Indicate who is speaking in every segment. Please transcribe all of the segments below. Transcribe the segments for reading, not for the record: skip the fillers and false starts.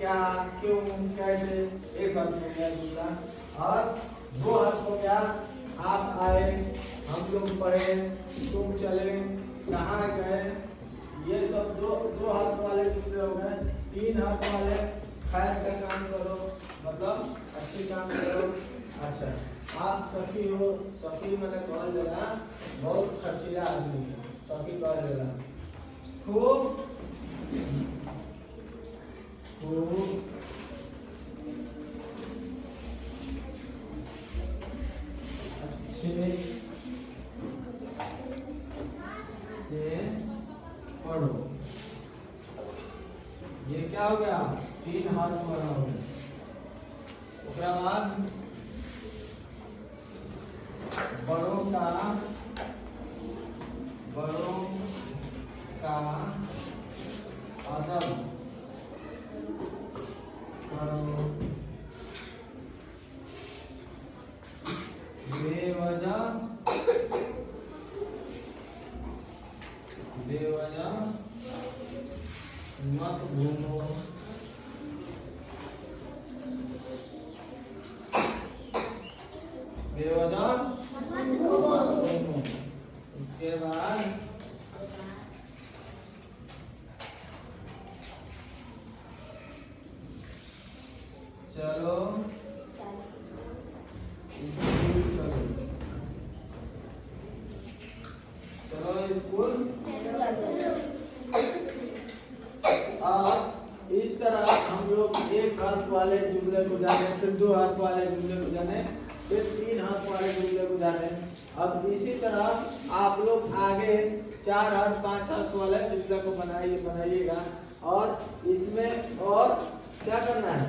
Speaker 1: क्या, क्यों, कैसे, एक अर्थ हो गया जुमला। और दो अर्थ हो गया, आप आए, हम लोग पढ़े, तुम चले, कहाँ गए, ये सब दो दो अर्थ वाले जुमले हो गए। तीन अर्थ वाले, खैर का काम करो, मतलब अच्छी काम करो। अच्छा, आप सखी हो, सखी मैंने कहल जला बहुत खर्चीला आदमी है, सखी कहल जला खूब खूब अच्छे से पढ़ो। ये क्या हो गया, तीन हाथ वाला हो गया। उसके बाद बड़ों का अदब करो, बेवजह मत घूमो, बेवजह मत घूमो। उसके बाद चलो स्कूल, चलो स्कूल। और इस तरह हम लोग एक हाथ वाले जुमले को जाने, फिर दो हाथ वाले जुमले को जाने, फिर तीन हाथ वाले जुमले को जाने। अब इसी तरह आप लोग आगे चार हाथ पांच हाथ वाले जुमले को बनाइएगा। और इसमें और क्या करना है,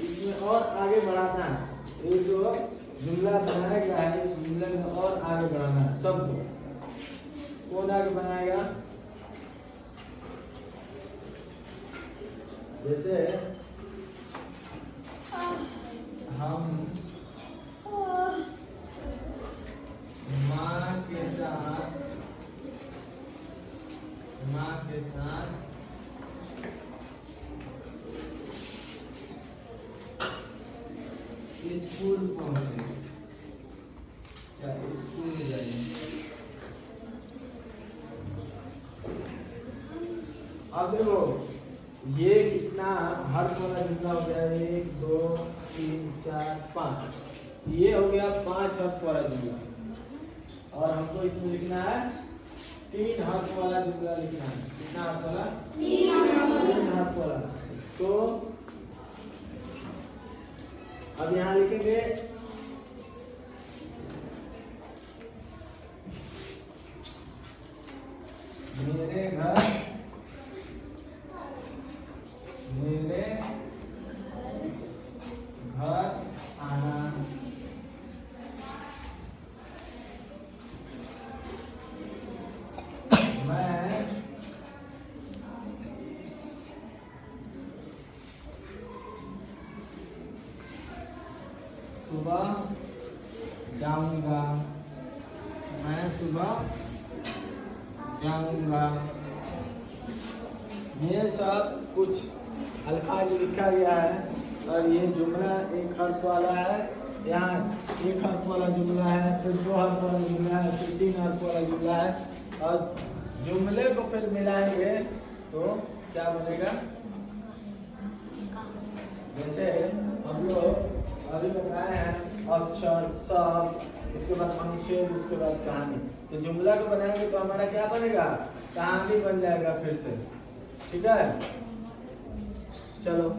Speaker 1: इसमें और आगे बढ़ाना है। ये जो जुमला बनाया गया है, इस जुमले में और आगे बढ़ाना है सबको। कौन आगे बनाएगा? जैसे हम माँ के साथ स्कूल पहुंचे, चाहे स्कूल जाइए। अब देखो ये कितना हर वाला जुमला हो गया, 1 2 3 4 5, ये हो गया 5 हर्फ वाला जुमला। और हमको इसमें लिखना है 3 हर्फ वाला जुमला लिखना है। कितना हर्फ वाला? 3 हर्फ वाला। तो अब यहाँ लिखेंगे मेरे घर आना, मैं सुबह जाऊंगा, ये सब कुछ अल्फाज लिखा गया है। और ये जुमला एक हर्फ वाला है, यहाँ एक हर्फ वाला जुमला है, फिर 2 हर्फ वाला जुमला है, फिर 3 हर्फ वाला जुमला है। और जुमले को फिर मिलाएंगे तो क्या बनेगा? जैसे हम लोग अभी बताए हैं अक्षर, शब्द, इसके बाद अनुच्छेद, उसके बाद कहानी। तो जुमला को बनाएंगे तो हमारा क्या बनेगा? कहानी बन जाएगा फिर से। ठीक है, चलो।